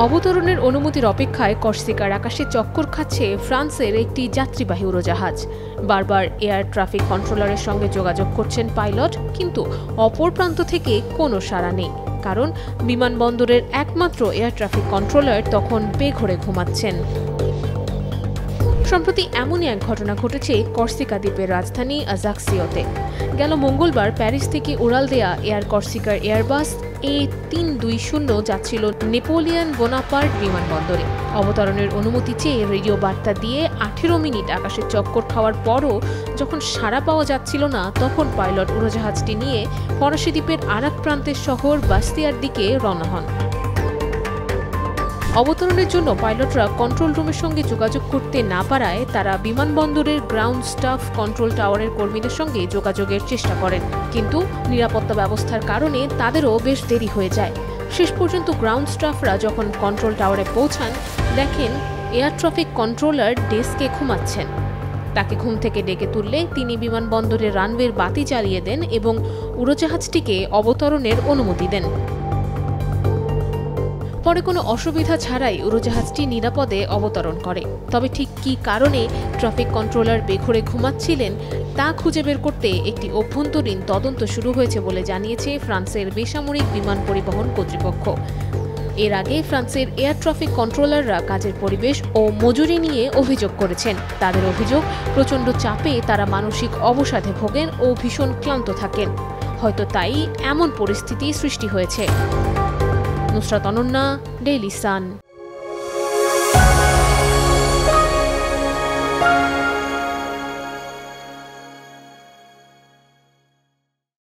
অবতরণের অনুমতির অপেক্ষায় কর্সিকার আকাশে চক্কর খাচ্ছে ফ্রান্সের একটি যাত্রীবাহী উড়োজাহাজ। বারবার এয়ার ট্রাফিক কন্ট্রোলারের সঙ্গে যোগাযোগ করছেন পাইলট, কিন্তু অপর প্রান্ত থেকে কোনো সাড়া নেই, কারণ বিমানবন্দরের একমাত্র এয়ার ট্রাফিক কন্ট্রোলার তখন বেঘোরে ঘুমাচ্ছেন। সম্প্রতি এমনই এক ঘটনা ঘটেছে কর্সিকা দ্বীপের রাজধানী আজাক্সিওতে। গেল মঙ্গলবার প্যারিস থেকে উড়াল দেয়া এয়ার কর্সিকার এয়ারবাস A320 যাচ্ছিল নেপোলিয়ন বোনাপার্ট বিমানবন্দরে। অবতরণের অনুমতি চেয়ে রেডিও বার্তা দিয়ে 18 মিনিট আকাশে চক্কর খাওয়ার পরও যখন সাড়া পাওয়া যাচ্ছিল না, তখন পাইলট উড়োজাহাজটি নিয়ে ফরাসি দ্বীপের আরেক প্রান্তের শহর বাস্তিয়ার দিকে রওনা হন। অবতরণের জন্য পাইলটরা কন্ট্রোল রুমের সঙ্গে যোগাযোগ করতে না পারায় তারা বিমানবন্দরের গ্রাউন্ড স্টাফ কন্ট্রোল টাওয়ারের কর্মীদের সঙ্গে যোগাযোগের চেষ্টা করেন, কিন্তু নিরাপত্তা ব্যবস্থার কারণে তাদেরও বেশ দেরি হয়ে যায়। শেষ পর্যন্ত গ্রাউন্ড স্টাফরা যখন কন্ট্রোল টাওয়ারে পৌঁছান, দেখেন এয়ার ট্রাফিক কন্ট্রোলার ডেস্কে ঘুমাচ্ছেন। তাকে ঘুম থেকে ডেকে তুললে তিনি বিমানবন্দরের রানওয়ের বাতি জ্বালিয়ে দেন এবং উড়োজাহাজটিকে অবতরণের অনুমতি দেন। পরে কোনো অসুবিধা ছাড়াই উড়োজাহাজটি নিরাপদে অবতরণ করে। তবে ঠিক কী কারণে ট্রাফিক কন্ট্রোলার বেঘোরে ঘুমাচ্ছিলেন তা খুঁজে বের করতে একটি অভ্যন্তরীণ তদন্ত শুরু হয়েছে বলে জানিয়েছে ফ্রান্সের বেসামরিক বিমান পরিবহন কর্তৃপক্ষ। এর আগে ফ্রান্সের এয়ার ট্রাফিক কন্ট্রোলাররা কাজের পরিবেশ ও মজুরি নিয়ে অভিযোগ করেছেন। তাদের অভিযোগ, প্রচণ্ড চাপে তারা মানসিক অবসাদে ভোগেন ও ভীষণ ক্লান্ত থাকেন। হয়তো তাই এমন পরিস্থিতি সৃষ্টি হয়েছে। Nusrat Ananya, Daily Sun.